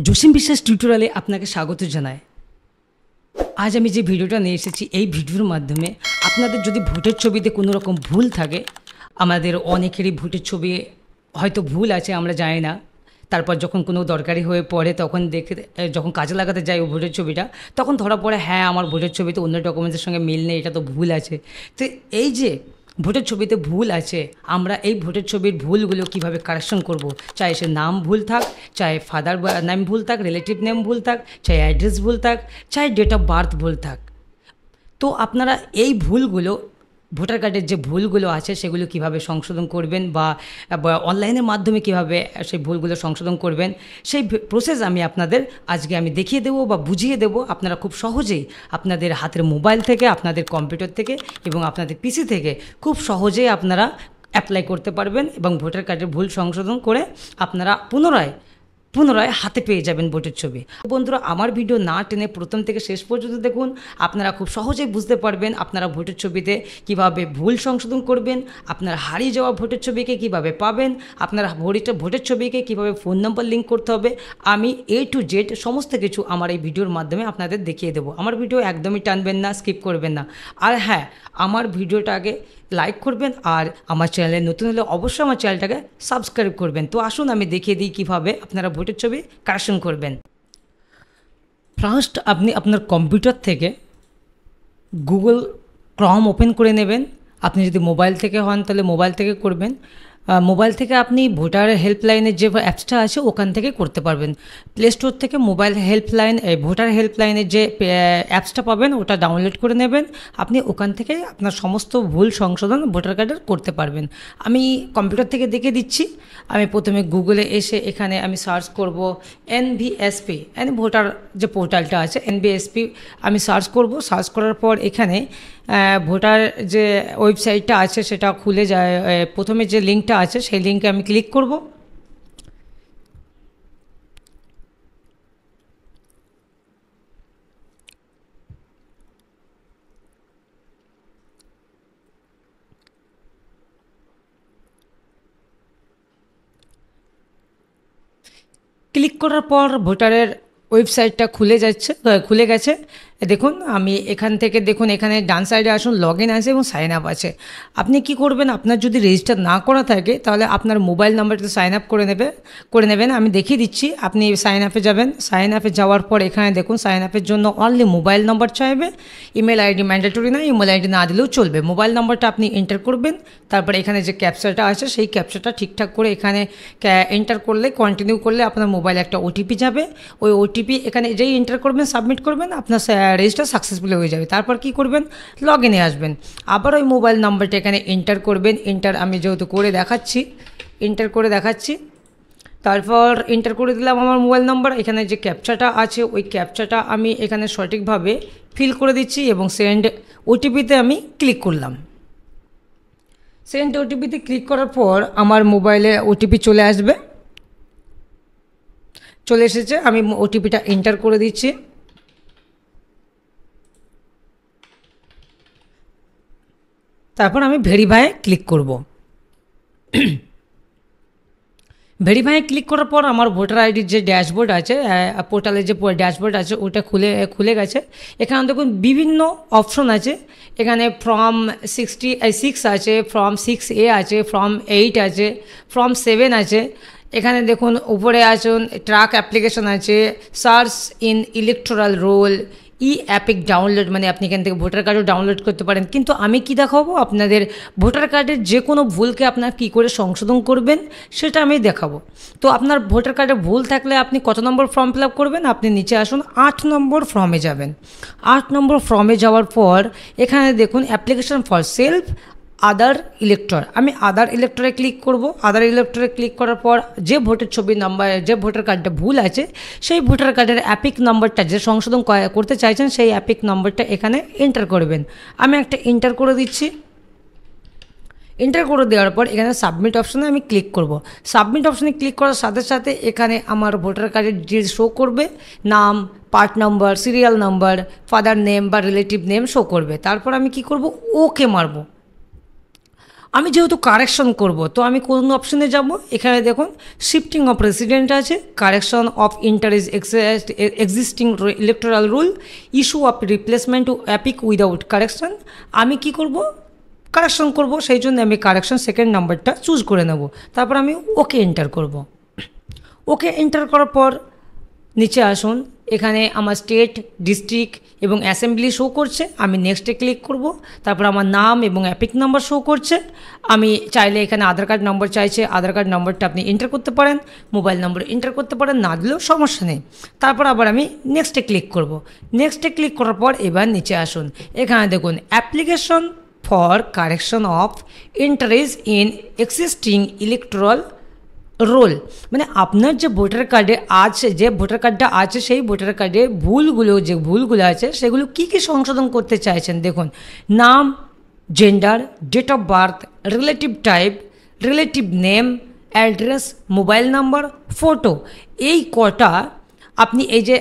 জসিম বিশ্বাস টিউটোরিয়ালে আপনাকে স্বাগত জানাই। আজ আমি যে ভিডিওটা নিয়ে এসেছি, এই ভিডিওর মাধ্যমে আপনাদের যদি ভোটের ছবিতে কোনো রকম ভুল থাকে, আমাদের অনেকেরই ভোটের ছবি হয়তো ভুল আছে, আমরা জানি না। তারপর যখন কোনো দরকারি হয়ে পড়ে তখন যখন কাজে লাগাতে যাই ওই ভোটের ছবিটা, তখন ধরা পড়ে হ্যাঁ আমার ভোটের ছবিতে অন্য ডকুমেন্টসের সঙ্গে মিল নেই, এটা তো ভুল আছে। তো এই যে ভোটের ছবিতে ভুল আছে, আমরা এই ভোটের ছবির ভুলগুলো কিভাবে কারেকশন করব, চাই সে নাম ভুল থাক, চাই ফাদার নেম ভুল থাক, রিলেটিভ নেম ভুল থাক, চাই অ্যাড্রেস ভুল থাক, চাই ডেট অফ বার্থ ভুল থাক। তো আপনারা এই ভুলগুলো, ভোটার কার্ডের যে ভুলগুলো আছে সেগুলো কিভাবে সংশোধন করবেন বা অনলাইনের মাধ্যমে কিভাবে সেই ভুলগুলো সংশোধন করবেন, সেই প্রসেস আপনাদের আজকে দেখিয়ে দেবো বা বুঝিয়ে দেবো। আপনারা খুব সহজেই আপনাদের হাতের মোবাইল থেকে, আপনাদের কম্পিউটার থেকে এবং আপনাদের পিসি থেকে খুব সহজেই আপনারা অ্যাপ্লাই করতে পারবেন এবং ভোটার কার্ডের ভুল সংশোধন করে আপনারা পুনরায় হাতে পেয়ে যাবেন ভোটের ছবি। বন্ধুরা, আমার ভিডিও না টেনে প্রথম থেকে শেষ পর্যন্ত দেখুন, আপনারা খুব সহজেই বুঝতে পারবেন আপনারা ভোটের ছবিতে কিভাবে ভুল সংশোধন করবেন, আপনারা হারিয়ে যাওয়া ভোটের ছবিকে কিভাবে পাবেন, আপনারা ভোটের ছবিকে কিভাবে ফোন নম্বর লিঙ্ক করতে হবে। আমি A to Z সমস্ত কিছু আমার এই ভিডিওর মাধ্যমে আপনাদের দেখিয়ে দেবো। আমার ভিডিও একদমই টানবেন না, স্কিপ করবেন না। আর হ্যাঁ, আমার ভিডিওটাকে লাইক করবেন, আর আমার চ্যানেলে নতুন হলে অবশ্যই আমার চ্যানেলটাকে সাবস্ক্রাইব করবেন। তো আসুন আমি দেখিয়ে দিই কীভাবে আপনারা ভোটের ছবি কারেকশন করবেন। ফার্স্ট আপনি আপনার কম্পিউটার থেকে গুগল ক্রম ওপেন করে নেবেন। আপনি যদি মোবাইল থেকে হন তাহলে মোবাইল থেকে করবেন। মোবাইল থেকে আপনি ভোটার হেল্পলাইনের যে অ্যাপসটা আছে ওখান থেকে করতে পারবেন। প্লে স্টোর থেকে মোবাইল হেল্পলাইন, ভোটার হেল্পলাইনের যে অ্যাপসটা পাবেন ওটা ডাউনলোড করে নেবেন। আপনি ওখান থেকে আপনার সমস্ত ভুল সংশোধন ভোটার কার্ডের করতে পারবেন। আমি কম্পিউটার থেকে দেখে দিচ্ছি। আমি প্রথমে গুগলে এসে এখানে আমি সার্চ করব NVSP, ভোটার যে পোর্টালটা আছে NVSP আমি সার্চ করব। সার্চ করার পর এখানে ভোটার যে ওয়েবসাইটটা আছে সেটা খুলে যায়। প্রথমে যে লিঙ্কটা আছে সেই লিঙ্কে আমি ক্লিক করব। ক্লিক করার পর ভোটারের ওয়েবসাইটটা খুলে গেছে। দেখুন আমি এখান থেকে দেখুন, এখানে ডান সাইডে আসুন, লগ ইন আছে এবং সাইন আপ আছে। আপনি কি করবেন, আপনার যদি রেজিস্টার না করা থাকে তাহলে আপনার মোবাইল নাম্বারটা সাইন আপ করে নেবেন। আমি দেখিয়ে দিচ্ছি। আপনি সাইন আপে যাবেন। সাইন আপে যাওয়ার পর এখানে দেখুন সাইন আপের জন্য অনলি মোবাইল নাম্বার চাইবে, ইমেল আইডি ম্যান্ডেটরি না, ইমেল আইডি না দিলেও চলবে। মোবাইল নাম্বারটা আপনি এন্টার করবেন। তারপরে এখানে যে ক্যাপচাটা আছে সেই ক্যাপচাটা ঠিকঠাক করে এখানে এন্টার করলে, কন্টিনিউ করলে আপনার মোবাইলে একটা ওটিপি যাবে। ওই ওটিপি এখানে যেই এন্টার করবেন, সাবমিট করবেন, আপনার রেজিস্টার সাকসেসফুল হয়ে যাবে। তারপর কি করবেন, লগ ইনে আসবেন। আবার ওই মোবাইল নাম্বারটা এখানে এন্টার করবেন। আমি যেহেতু এন্টার করে দেখাচ্ছি। তারপর এন্টার করে দিলাম আমার মোবাইল নাম্বার। এখানে যে ক্যাপচাটা আছে ওই ক্যাপচাটা আমি এখানে সঠিকভাবে ফিল করে দিচ্ছি এবং সেন্ড ওটিপিতে আমি ক্লিক করলাম। সেন্ড ওটিপিতে ক্লিক করার পর আমার মোবাইলে ওটিপি চলে আসবে। চলে এসেছে, আমি ওটিপিটা এন্টার করে দিচ্ছি। তারপর আমি ভেরিফাই ক্লিক করব। ভেরিফাই ক্লিক করার পর আমার ভোটার আইডির যে ড্যাশবোর্ড আছে, পোর্টালের যে ড্যাশবোর্ড আছে ওটা খুলে গেছে। এখানে দেখুন বিভিন্ন অপশন আছে। এখানে ফর্ম 66 আছে, ফর্ম 6A আছে, ফর্ম 8 আছে, ফর্ম 7 আছে। এখানে দেখুন উপরে আসুন, ট্র্যাক অ্যাপ্লিকেশন আছে, search in electoral role, EPIC download, মানে আপনি এখান থেকে ভোটার কার্ডও ডাউনলোড করতে পারেন। কিন্তু আমি কি দেখাবো, আপনাদের ভোটার কার্ডের যে কোনো ভুলকে আপনার কী করে সংশোধন করবেন সেটা আমি দেখাবো। তো আপনার ভোটার কার্ডে ভুল থাকলে আপনি কত নম্বর ফর্ম ফিল আপ করবেন, আপনি নিচে আসুন, 8 নম্বর ফর্মে যাবেন। 8 নম্বর ফর্মে যাওয়ার পর এখানে দেখুন application for self other elector, আমি আদার ইলেক্টরে ক্লিক করব। আদার ইলেক্টরে ক্লিক করার পর যে ভোটের ছবির নাম্বার, যে ভোটার কার্ডটা ভুল আছে সেই ভোটার কার্ডের অ্যাপিক নাম্বারটা যে সংশোধন করতে চাইছেন সেই অ্যাপিক নাম্বারটা এখানে এন্টার করবেন। আমি একটা এন্টার করে দিচ্ছি। এন্টার করে দেওয়ার পর এখানে সাবমিট অপশানে আমি ক্লিক করব। সাবমিট অপশানে ক্লিক করার সাথে সাথে এখানে আমার ভোটার কার্ডের ডিটেলস শো করবে, নাম, part number, serial number, father name বা রিলেটিভ নেম শো করবে। তারপর আমি কি করব, ওকে মারবো। আমি যেহেতু কারেকশন করব, তো আমি কোন অপশনে যাব? এখানে দেখুন শিফটিং অফ রেসিডেন্ট আছে, correction of entries existing electoral roll, issue of replacement to EPIC without correction. আমি কি করব? কারেকশন করব, সেই জন্য আমি কারেকশন সেকেন্ড নাম্বারটা চুজ করে নেব। তারপর আমি ওকে এন্টার করব। ওকে এন্টার করার পর নিচে আসুন, এখানে আমার স্টেট, ডিস্ট্রিক্ট এবং অ্যাসেম্বলি শো করছে। আমি নেক্সটে ক্লিক করব। তারপর আমার নাম এবং অ্যাপিক নাম্বার শো করছে। আমি চাইলে এখানে আধার কার্ড নম্বর চাইছে, আধার কার্ড নম্বরটা আপনি এন্টার করতে পারেন, মোবাইল নম্বর এন্টার করতে পারেন, না দিলেও সমস্যা নেই। তারপর আবার আমি নেক্সটে ক্লিক করব। নেক্সটে ক্লিক করার পর এবার নিচে আসুন, এখানে দেখুন application for correction of interest in existing electoral role, মানে আপনার যে ভোটার কার্ডে আছে, যে ভোটার কার্ডটা আছে সেই ভোটার কার্ডে যে ভুলগুলো আছে সেগুলো কী কী সংশোধন করতে চাইছেন। দেখুন নাম, gender, date of birth, relative type, relative name, address, mobile number, photo, এই কটা আপনি এই যে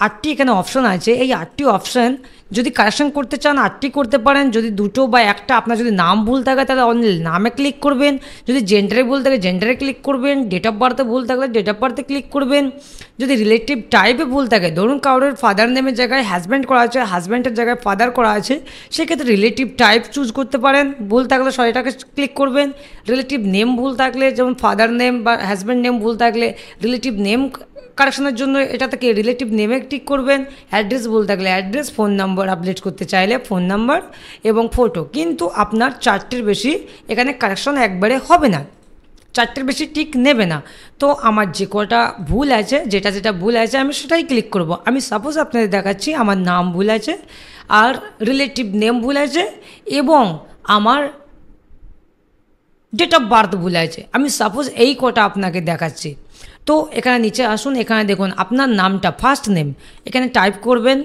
আটটি এখানে অপশান আছে, এই 8টি অপশান যদি কারেকশন করতে চান 8টি করতে পারেন। যদি দুটো বা একটা আপনার যদি নাম ভুল থাকে তাহলে অনলি নামে ক্লিক করবেন, যদি জেন্ডারে ভুল থাকে জেন্ডারে ক্লিক করবেন, ডেট অফ বার্থে ভুল থাকলে ডেট অফ বার্থে ক্লিক করবেন। যদি রিলেটিভ টাইপে ভুল থাকে, ধরুন কারোর ফাদার নেমের জায়গায় হাজব্যান্ড করা আছে, হাজব্যান্ডের জায়গায় ফাদার করা আছে, সেক্ষেত্রে রিলেটিভ টাইপ চুজ করতে পারেন। ভুল থাকলে সেটাকে ক্লিক করবেন। রিলেটিভ নেম ভুল থাকলে, যেমন ফাদার নেম বা হাজব্যান্ড নেম ভুল থাকলে রিলেটিভ নেম কারেকশনের জন্য এটা থেকে রিলেটিভ নেমে টিক করবেন। অ্যাড্রেস ভুল থাকলে অ্যাড্রেস, ফোন নাম্বার আপডেট করতে চাইলে ফোন নাম্বার এবং ফটো। কিন্তু আপনার 4টির বেশি এখানে কারেকশন একবারে হবে না, 4টির বেশি টিক নেবে না। তো আমার যে কটা ভুল আছে, যেটা ভুল আছে আমি সেটাই ক্লিক করব। আমি সাপোজ আপনাদের দেখাচ্ছি, আমার নাম ভুল আছে আর রিলেটিভ নেম ভুল আছে এবং আমার ডেট অফ বার্থ ভুল আছে। আমি সাপোজ এই কটা আপনাকে দেখাচ্ছি। তো এখানে নিচে আসুন, এখানে দেখুন আপনার নামটা ফার্স্ট নেম এখানে টাইপ করবেন,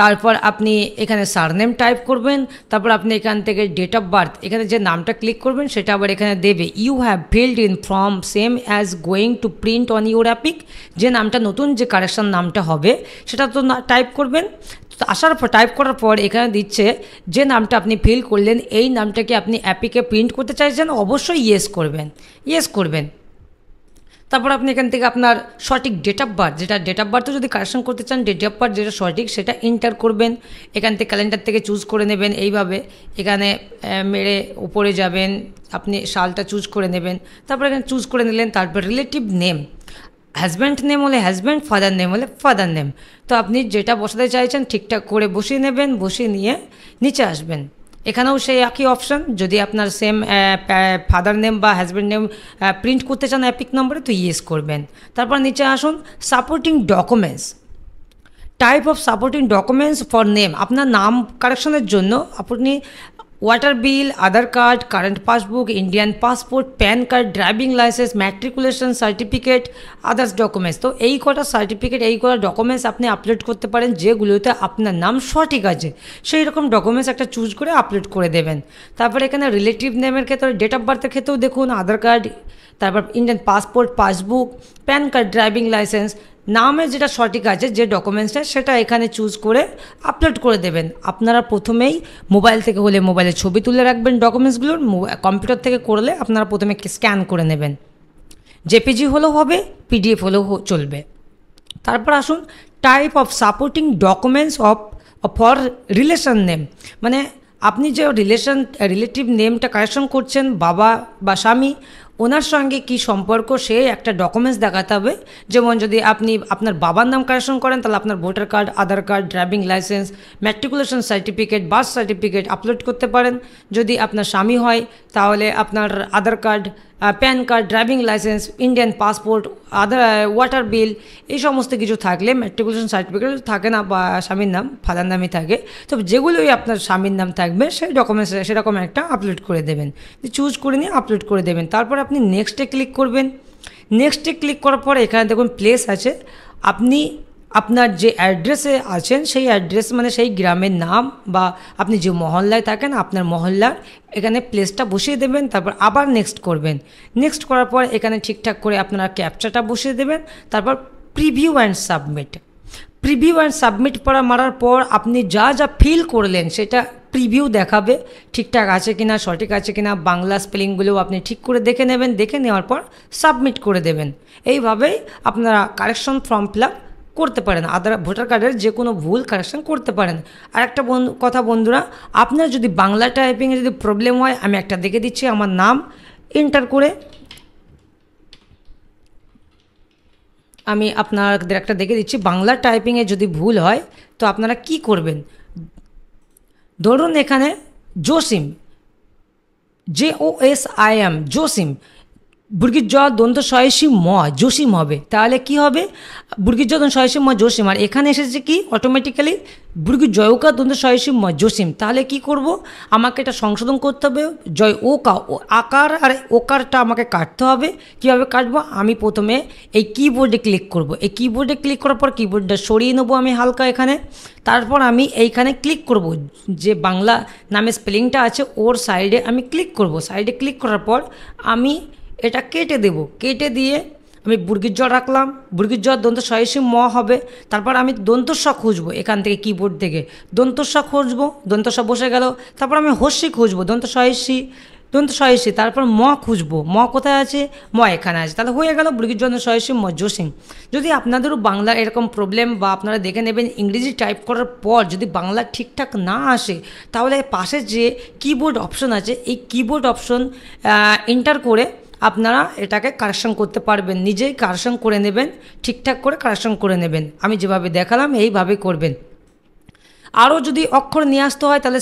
তারপর আপনি এখানে সারনেম টাইপ করবেন, তারপর আপনি এখান থেকে ডেট অফ বার্থ এখানে যে নামটা ক্লিক করবেন সেটা আবার এখানে দেবে you have filled in from same as going to print on your EPIC. যে নামটা নতুন যে কারেকশন নামটা হবে সেটা তো টাইপ করবেন। তো আসার পর টাইপ করার পর এখানে দিচ্ছে যে নামটা আপনি ফিল করলেন এই নামটাকে আপনি অ্যাপিকে প্রিন্ট করতে চাইছেন, অবশ্যই ইয়েস করবেন। তারপর আপনি এখান থেকে আপনার সঠিক ডেট অফ বার্থ, যেটা ডেট অফ বার্থও যদি কারেকশন করতে চান ডেট অফ বার্থ যেটা সঠিক সেটা এন্টার করবেন। এখান থেকে ক্যালেন্ডার থেকে চুজ করে নেবেন, এইভাবে এখানে মেরে উপরে যাবেন, আপনি সালটা চুজ করে নেবেন। তারপর এখানে চুজ করে নিলেন। তারপর রিলেটিভ নেম, হাজব্যান্ড নেম হলে হাজব্যান্ড, ফাদার নেম হলে ফাদার নেম। তো আপনি যেটা বসাতে চাইছেন ঠিকঠাক করে বসিয়ে নেবেন, বসিয়ে নিয়ে নিচে আসবেন। এখানেও সেই একই অপশান, যদি আপনার সেম ফাদার নেম বা হাজব্যান্ড নেম প্রিন্ট করতে চান অ্যাপিক নম্বরে তো ইয়েস করবেন। তারপর নিচে আসুন, supporting documents, type of supporting documents for name. আপনার নাম কারেকশনের জন্য আপনি water bill, Aadhaar card, current passbook, Indian passport, PAN card, driving licence, matriculation certificate, others documents. তো এই কটা সার্টিফিকেট, এই কটা ডকুমেন্টস আপনি আপলোড করতে পারেন যেগুলোতে আপনার নাম সঠিক আছে, সেই রকম ডকুমেন্টস একটা চুজ করে আপলোড করে দেবেন। তারপর এখানে রিলেটিভ নেমের ক্ষেত্রে ডেট অফ বার্থের ক্ষেত্রেও দেখুন আধার কার্ড, তারপর Indian passport, passbook, pan card, driving licence, নামে যেটা সঠিক আছে যে ডকুমেন্টসটা সেটা এখানে চুজ করে আপলোড করে দেবেন। আপনারা প্রথমেই মোবাইল থেকে হলে মোবাইলে ছবি তুলে রাখবেন ডকুমেন্টসগুলোর, কম্পিউটার থেকে করলে আপনারা প্রথমে স্ক্যান করে নেবেন। জেপিজি হলেও হবে, পিডিএফ হলেও চলবে। তারপর আসুন, type of supporting documents for relation name, মানে আপনি যে রিলেটিভ নেমটা কারেকশন করছেন, বাবা বা স্বামী, ওনার সঙ্গে কি সম্পর্ক সে একটা ডকুমেন্টস দেখাতে হবে। যেমন যদি আপনি আপনার বাবার নাম কারেকশন করেন তাহলে আপনার voter card, Aadhaar card, driving licence, matriculation certificate, birth certificate upload করতে পারেন। যদি আপনার স্বামী হয় তাহলে আপনার Aadhaar card, PAN card, driving licence, Indian passport, water bill, এই সমস্ত কিছু থাকলে, ম্যাট্রিকুলেশন সার্টিফিকেট থাকে না বা স্বামীর নাম ফাদার নামই থাকে, তো যেগুলোই আপনার স্বামীর নাম থাকবে সেই ডকুমেন্টস সেরকম একটা আপলোড করে দেবেন, চুজ করে নিয়ে আপলোড করে দেবেন। তারপর আপনি নেক্সটে ক্লিক করবেন। নেক্সটে ক্লিক করার পর এখানে দেখুন প্লেস আছে, আপনি আপনার যে অ্যাড্রেসে আছেন সেই অ্যাড্রেস মানে সেই গ্রামের নাম বা আপনি যে মহল্লায় থাকেন আপনার মহল্লার এখানে প্লেসটা বসিয়ে দেবেন। তারপর আবার নেক্সট করবেন। নেক্সট করার পর এখানে ঠিকঠাক করে আপনারা ক্যাপচাটা বসিয়ে দেবেন। তারপর preview and submit. Preview and submit মারার পর আপনি যা যা ফিল করলেন সেটা প্রিভিউ দেখাবে ঠিকঠাক আছে কিনা, সঠিক আছে কিনা, বাংলা স্পেলিংগুলোও আপনি ঠিক করে দেখে নেবেন, দেখে নেওয়ার পর সাবমিট করে দেবেন। এইভাবেই আপনারা কারেকশন ফর্ম ফিল আপ করতে পারেন, আধার ভোটার কার্ডের যে কোনো ভুল কারেকশন করতে পারেন। আর একটা কথা বন্ধুরা, আপনার যদি বাংলা টাইপিংয়ে যদি প্রবলেম হয়, আমি একটা দেখে দিচ্ছি। আমার নাম এন্টার করে আমি আপনাদের একটা দেখে দিচ্ছি। বাংলা টাইপিংয়ে যদি ভুল হয় তো আপনারা কি করবেন, ধরুন এখানে জসিম, JOSIM জসিম, বুর্গির জ দন্ত সয়সী ম জসিম হবে, তাহলে কি হবে বুর্গির জ দন্ত সয়সী ম জসিম। আর এখানে এসেছে কি অটোমেটিক্যালি বুর্গির জয়কা দন্ত সয়সী ম জসিম। তাহলে কি করব, আমাকে এটা সংশোধন করতে হবে, জয় ওকা আকার আর ওকারটা আমাকে কাটতে হবে। কীভাবে কাটবো, আমি প্রথমে এই কিবোর্ডে ক্লিক করব। এই কিবোর্ডে ক্লিক করার পর কিবোর্ডটা সরিয়ে নেবো আমি হালকা এখানে। তারপর আমি এইখানে ক্লিক করব, যে বাংলা নামে স্পেলিংটা আছে ওর সাইডে আমি ক্লিক করব। সাইডে ক্লিক করার পর আমি এটা কেটে দেব, কেটে দিয়ে আমি বুর্গির জ রাখলাম, বুর্গির জ দন্ত সয়সী ম হবে। তারপর আমি দন্ত স খুঁজবো, এখান থেকে কিবোর্ড থেকে দন্ত স খুঁজবো, দন্ত স বসে গেল। তারপর আমি হস্যি খুঁজবো, দন্ত সয়সী, তারপর ম খুঁজবো, ম কোথায় আছে, ম এখানে আছে। তাহলে হয়ে গেল বুর্গির জ দন্ত সয়সী ম জসিম। যদি আপনাদেরও বাংলার এরকম প্রবলেম বা আপনারা দেখে নেবেন ইংরেজি টাইপ করার পর যদি বাংলা ঠিকঠাক না আসে, তাহলে পাশে যে কিবোর্ড অপশন আছে এই কিবোর্ড অপশন এন্টার করে আপনারা এটাকে কারেকশন করতে পারবেন, নিজেই কারেকশন করে নেবেন, ঠিকঠাক করে কারেকশন করে নেবেন। আমি যেভাবে দেখালাম এইভাবে করবেন। আরও যদি অক্ষর নিয়ে আসতে হয় তাহলে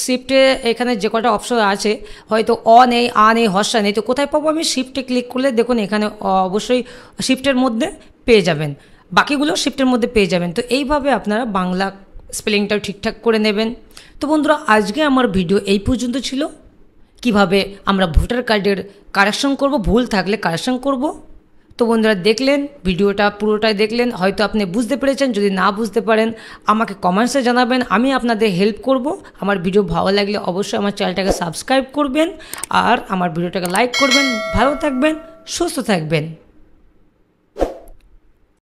শিফটে এখানে যে কটা অপশন আছে, হয়তো নেই, নেই, হর্ষা নেই, তো কোথায় পাবো আমি, শিফটে ক্লিক করলে দেখুন এখানে অবশ্যই শিফটের মধ্যে পেয়ে যাবেন, বাকিগুলো শিফটের মধ্যে পেয়ে যাবেন। তো এইভাবে আপনারা বাংলা স্পেলিংটাও ঠিকঠাক করে নেবেন। তো বন্ধুরা, আজকে আমার ভিডিও এই পর্যন্ত ছিল, কিভাবে আমরা ভোটার কার্ডের কারেকশন করব, ভুল থাকলে কারেকশন করব। তো বন্ধুরা দেখলেন, ভিডিওটা পুরোটাই দেখলেন, হয়তো আপনি বুঝতে পেরেছেন। যদি না বুঝতে পারেন আমাকে কমেন্টসে জানাবেন, আমি আপনাদের হেল্প করব। আমার ভিডিও ভালো লাগলে অবশ্যই আমার চ্যানেলটাকে সাবস্ক্রাইব করবেন আর আমার ভিডিওটাকে লাইক করবেন। ভালো থাকবেন, সুস্থ থাকবেন।